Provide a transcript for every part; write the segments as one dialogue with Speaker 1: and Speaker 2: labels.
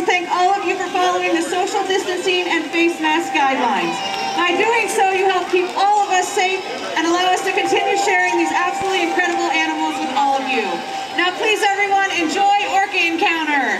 Speaker 1: to thank all of you for following the social distancing and face mask guidelines. By doing so, you help keep all of us safe and allow us to continue sharing these absolutely incredible animals with all of you. Now please everyone, enjoy Orca Encounter!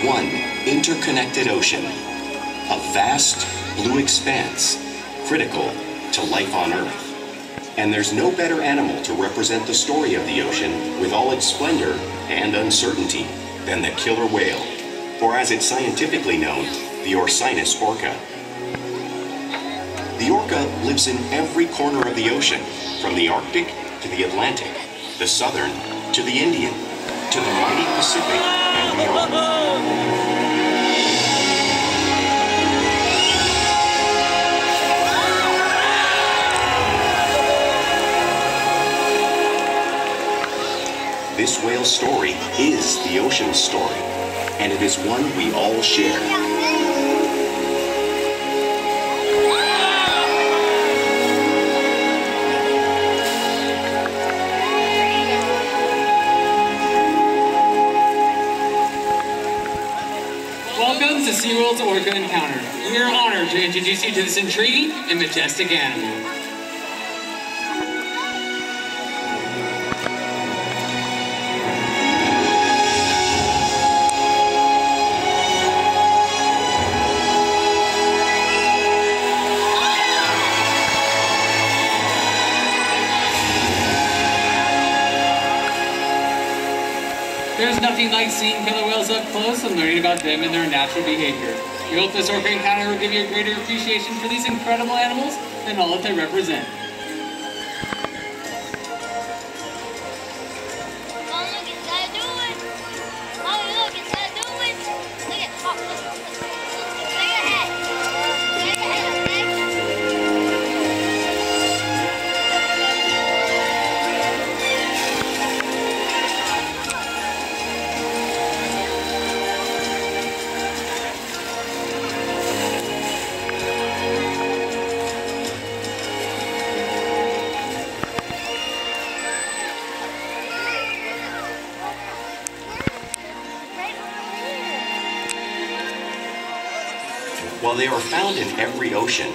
Speaker 2: One interconnected ocean, a vast blue expanse critical to life on Earth. And there's no better animal to represent the story of the ocean with all its splendor and uncertainty than the killer whale, or as it's scientifically known, the Orcinus orca. The orca lives in every corner of the ocean, from the Arctic to the Atlantic, the Southern to the Indian, to the mighty Pacific and beyond. This whale's story is the ocean's story, and it is one we all share.
Speaker 3: Welcome to SeaWorld's Orca Encounter. We are honored to introduce you to this intriguing and majestic animal. There's nothing like seeing killer whales up close and learning about them and their natural behavior. We hope this Orca Encounter will give you a greater appreciation for these incredible animals and all that they represent.
Speaker 2: While they are found in every ocean,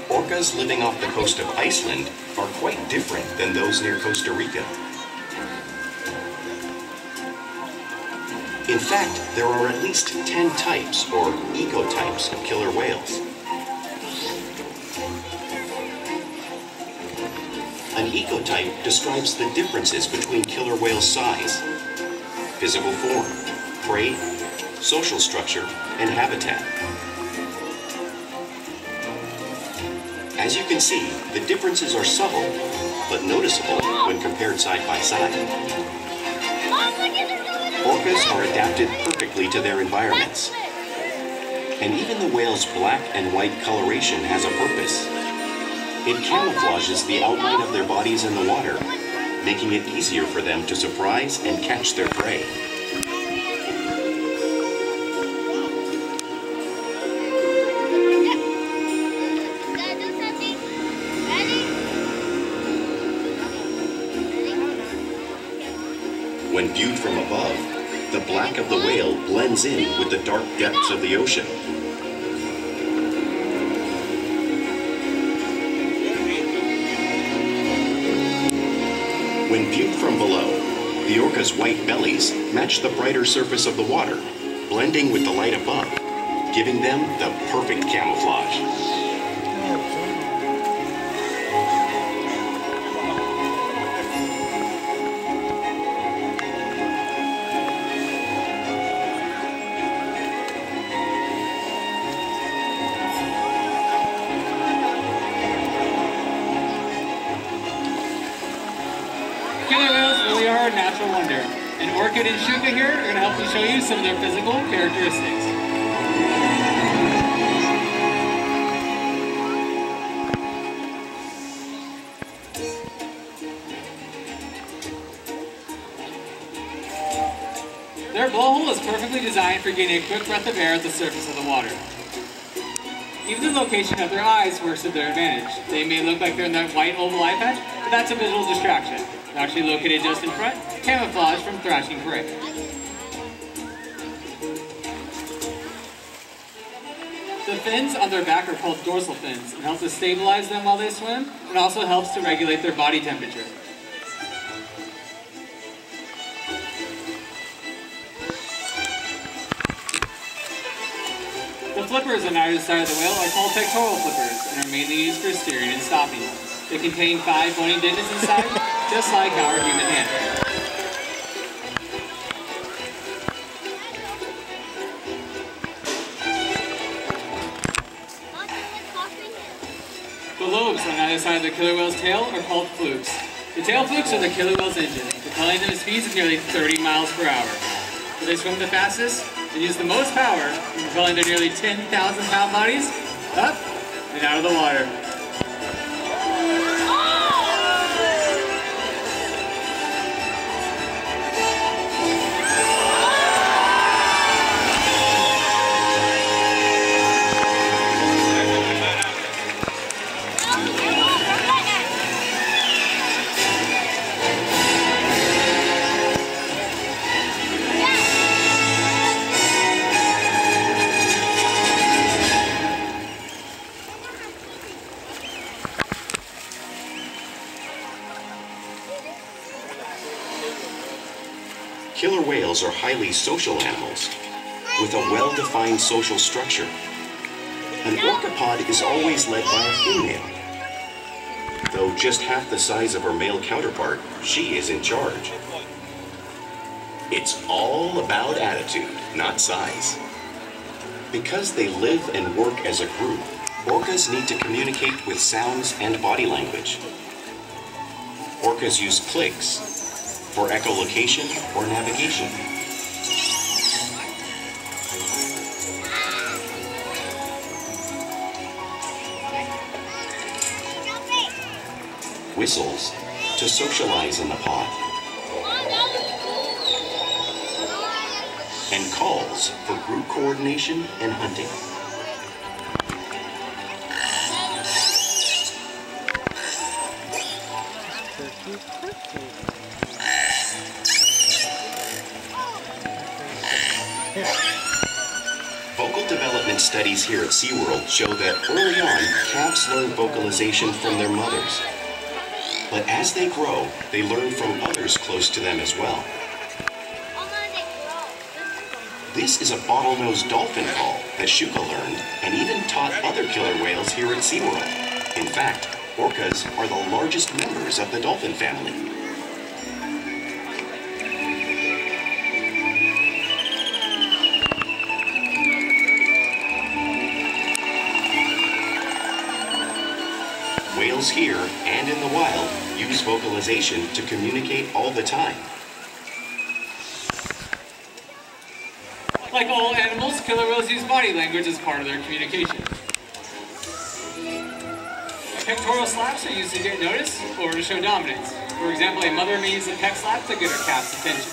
Speaker 2: orcas living off the coast of Iceland are quite different than those near Costa Rica. In fact, there are at least 10 types, or ecotypes, of killer whales. An ecotype describes the differences between killer whales' size, physical form, prey, social structure, and habitat. As you can see, the differences are subtle, but noticeable when compared side by side. Orcas are adapted perfectly to their environments. And even the whale's black and white coloration has a purpose. It camouflages the outline of their bodies in the water, making it easier for them to surprise and catch their prey. When viewed from above, the black of the whale blends in with the dark depths of the ocean. When viewed from below, the orca's white bellies match the brighter surface of the water, blending with the light above, giving them the perfect camouflage.
Speaker 3: natural wonder. And Orkid and Shouka here are going to help me show you some of their physical characteristics. Their blowhole is perfectly designed for getting a quick breath of air at the surface of the water. Even the location of their eyes works to their advantage. They may look like they're in that white oval eye patch, but that's a visual distraction. They're actually located just in front, camouflaged from thrashing prey. The fins on their back are called dorsal fins and help to stabilize them while they swim, and also helps to regulate their body temperature. The flippers on either side of the whale are called pectoral flippers and are mainly used for steering and stopping. They contain 5 bony digits inside, just like our human hand. The lobes on either side of the killer whale's tail are called flukes. The tail flukes are the killer whale's engine, propelling them at speeds of nearly 30 miles per hour. So they swim the fastest and use the most power in propelling their nearly 10,000-pound bodies up and out of the water.
Speaker 2: Killer whales are highly social animals with a well-defined social structure. An orcapod is always led by a female. Though just half the size of her male counterpart, she is in charge. It's all about attitude, not size. Because they live and work as a group, orcas need to communicate with sounds and body language. Orcas use clicks for echolocation or navigation. Whistles to socialize in the pod. And calls for group coordination and hunting. Vocal development studies here at SeaWorld show that early on, calves learn vocalization from their mothers. But as they grow, they learn from others close to them as well. This is a bottlenose dolphin call that Shouka learned and even taught other killer whales here at SeaWorld. In fact, orcas are the largest members of the dolphin family. Whales here and in the wild use vocalization to communicate all the time.
Speaker 3: Like all animals, killer whales use body language as part of their communication. Pectoral slaps are used to get noticed or to show dominance. For example, a mother may use a pec slap to get her calf's attention.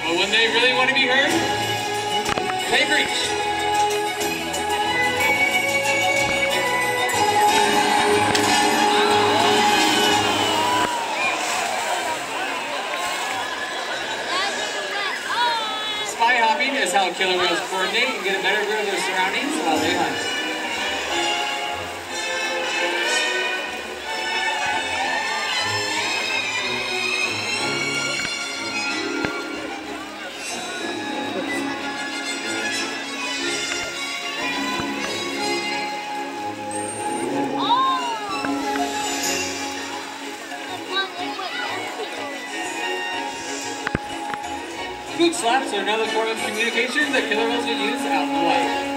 Speaker 3: But when they really want to be heard, they preach. Spy hopping is how killer whales coordinate and get a better view of their surroundings while they hunt. fluke slaps are another form of communication that killer whales would use out in the wild.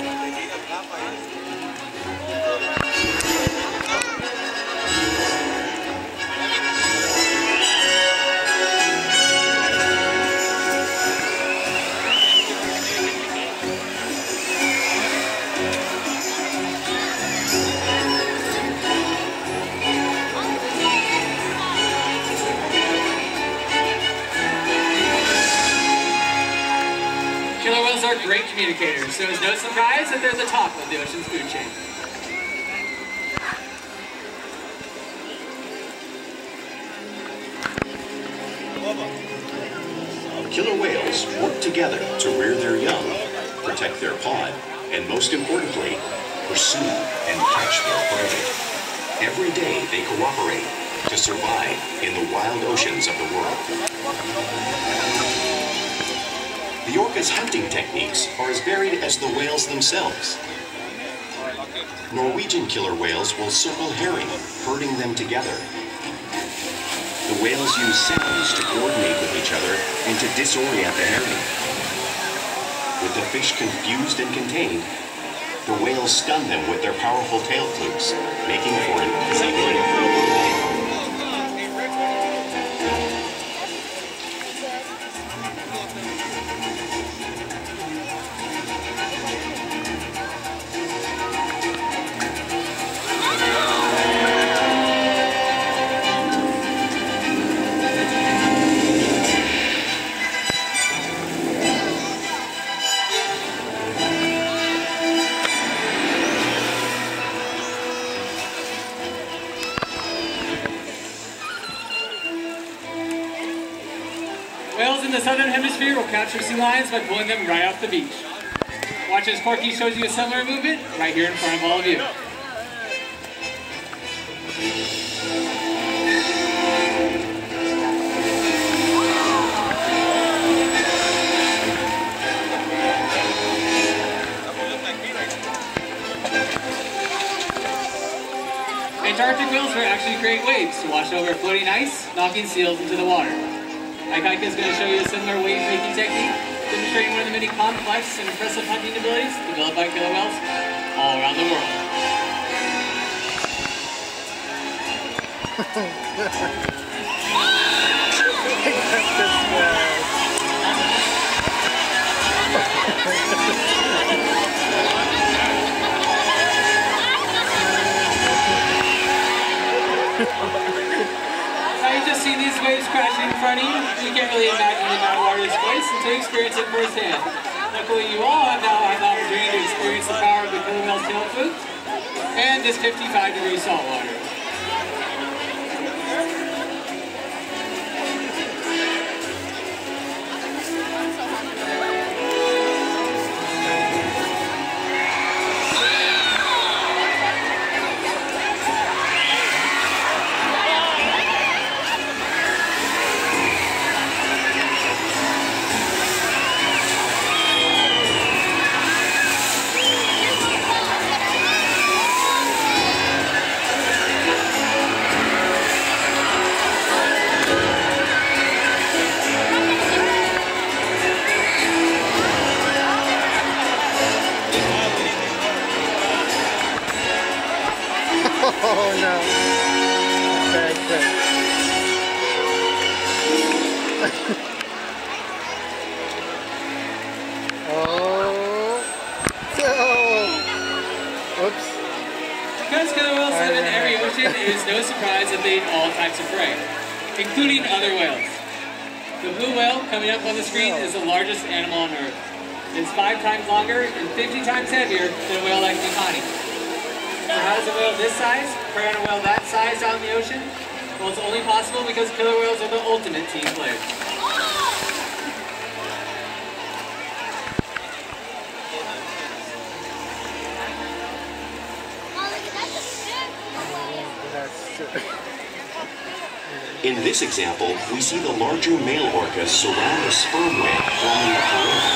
Speaker 3: Killer whales are great communicators, so it's no surprise that they're the top of the ocean's food chain.
Speaker 2: Killer whales work together to rear their young, protect their pod, and most importantly, pursue and catch their prey. Every day they cooperate to survive in the wild oceans of the world. The orca's hunting techniques are as varied as the whales themselves. Norwegian killer whales will circle herring, herding them together. The whales use sounds to coordinate with each other and to disorient the herring. With the fish confused and contained, the whales stun them with their powerful tail flukes, making for an easy meal.
Speaker 3: Whales in the southern hemisphere will capture sea lions by pulling them right off the beach. Watch as Corky shows you a similar movement right here in front of all of you. Antarctic whales are actually create waves to wash over floating ice, knocking seals into the water. Ikaika is going to show you a similar wave-making technique, demonstrating one of the many complex and impressive hunting abilities developed by killer whales all around the world. Now you just see these waves crashing in front of you. You can't really imagine the amount of water this place until you experience it firsthand. Luckily, you all have now had the opportunity to experience the power of the killer whale's tail fluke and this 55-degree salt water.
Speaker 4: Oh no. Okay, good. Oh. Oops.
Speaker 3: Because killer whales live in every ocean, it is no surprise that they eat all types of prey, including other whales. The blue whale coming up on the screen is the largest animal on Earth. It is 5 times longer and 50 times heavier than a whale like Makani. So how does a whale this size prey on a whale that size out in the ocean? Well, it's only possible because killer whales are the ultimate team players.
Speaker 2: In this example, we see the larger male orcas surround a sperm whale, forming a parade.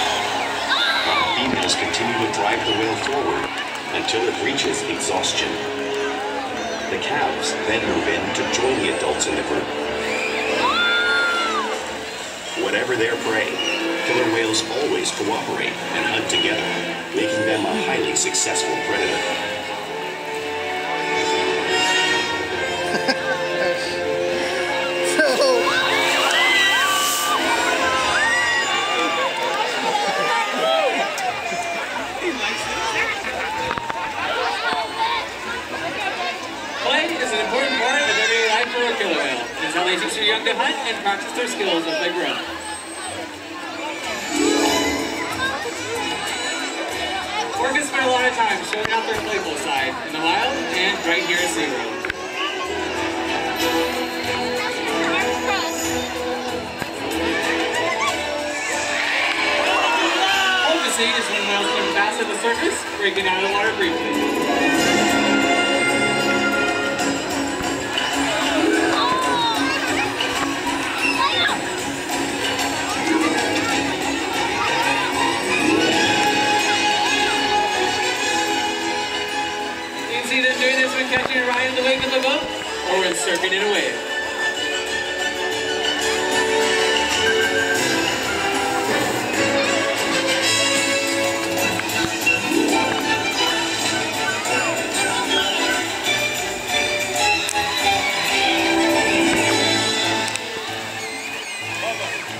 Speaker 2: While the females continue to drive the whale forward until it reaches exhaustion. The calves then move in to join the adults in the group. Whatever their prey, killer whales always cooperate and hunt together, making them a highly successful predator.
Speaker 3: Play is an important part of everyday life for a killer whale. It's how they teach their young to hunt and practice their skills as they grow. Orcas spend a lot of time showing out their playful side in the wild and right here at SeaWorld. Hope to see is when whales swim fast at the surface, breaking out of the water briefly. See them doing this when catching a ride in the wake of the boat or when surfing in a wave.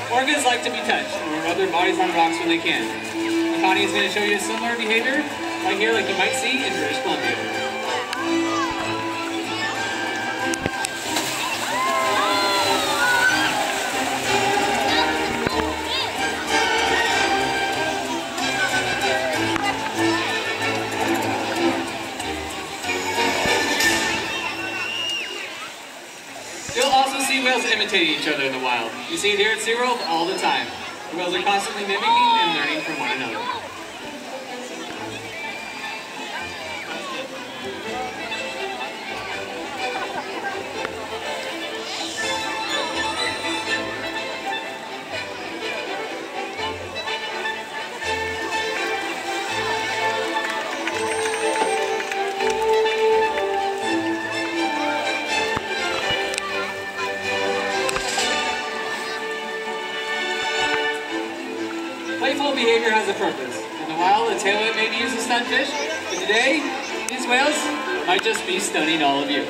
Speaker 3: Orcas like to be touched or rub their bodies on rocks when they can. Makani is going to show you a similar behavior right here like you might see in British Columbia. You'll also see whales imitating each other in the wild. You see it here at SeaWorld all the time. The whales are constantly mimicking and learning from one another. Playful behavior has a purpose. In the wild, a tailwhip may be used to stun fish, but today, these whales might just be stunning all of you.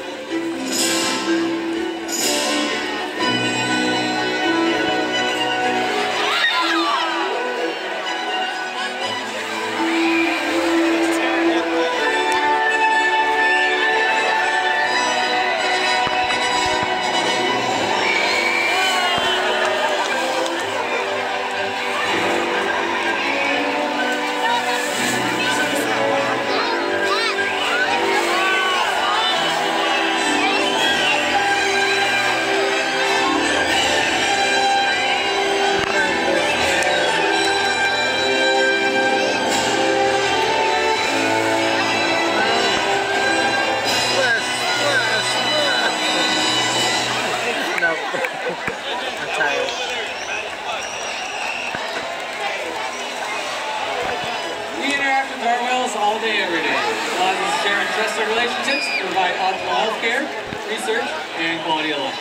Speaker 3: All day, every day. Allows us to share and trusted relationships, provide optimal health care, research, and quality of life.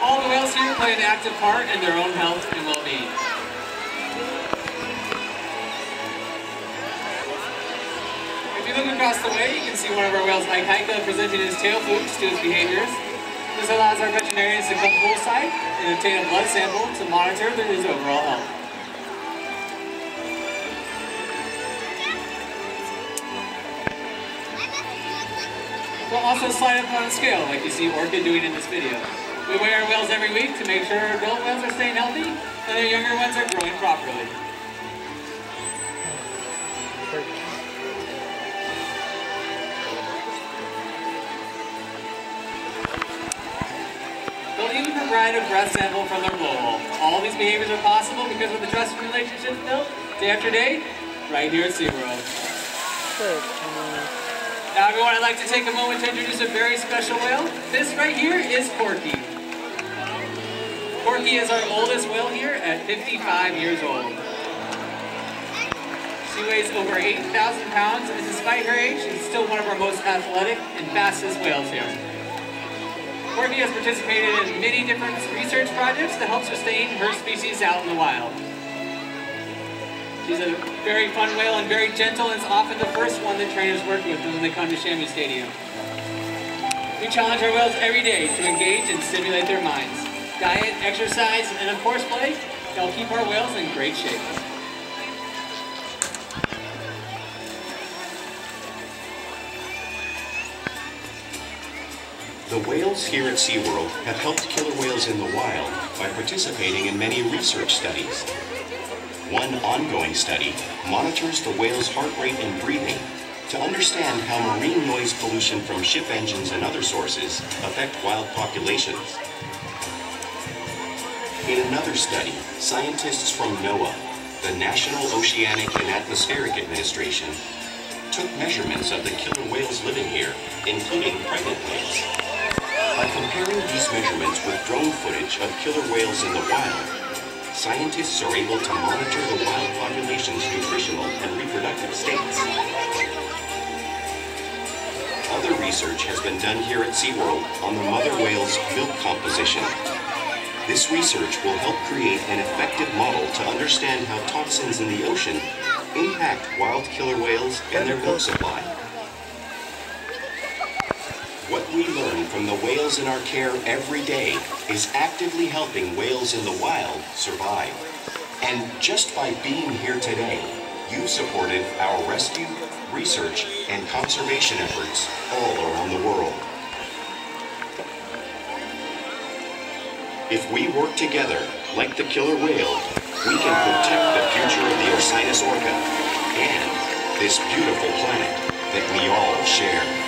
Speaker 3: All the whales here play an active part in their own health and well-being. If you look across the way, you can see one of our whales, Ikaika, presenting his tail flukes to his behaviorists. This allows our veterinarians to come poolside and obtain a blood sample to monitor his overall health. We'll also slide up on a scale, like you see Orchid doing in this video. We weigh our whales every week to make sure our adult whales are staying healthy and their younger ones are growing properly. They'll even provide a breath sample from their blowhole. All these behaviors are possible because of the trust relationships built day after day, right here at SeaWorld. Now everyone, I'd like to take a moment to introduce a very special whale. This right here is Corky. Corky is our oldest whale here at 55 years old. She weighs over 8,000 pounds, and despite her age, she's still one of our most athletic and fastest whales here. Corky has participated in many different research projects to help sustain her species out in the wild. She's a very fun whale and very gentle, and is often the first one that trainers work with when they come to Chamois Stadium. We challenge our whales every day to engage and stimulate their minds. Diet, exercise, and of course play help keep our whales in great shape.
Speaker 2: The whales here at SeaWorld have helped killer whales in the wild by participating in many research studies. One ongoing study monitors the whale's heart rate and breathing to understand how marine noise pollution from ship engines and other sources affect wild populations. In another study, scientists from NOAA, the National Oceanic and Atmospheric Administration, took measurements of the killer whales living here, including pregnant whales. By comparing these measurements with drone footage of killer whales in the wild, scientists are able to monitor the wild population's nutritional and reproductive states. Other research has been done here at SeaWorld on the mother whale's milk composition. This research will help create an effective model to understand how toxins in the ocean impact wild killer whales and their milk supply. What we learn from the whales in our care every day is actively helping whales in the wild survive. And just by being here today, you've supported our rescue, research, and conservation efforts all around the world. If we work together, like the killer whale, we can protect the future of the Orcinus orca and this beautiful planet that we all share.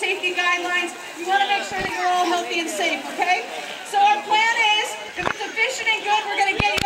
Speaker 1: Safety guidelines. We want to make sure that you're all healthy and safe, okay?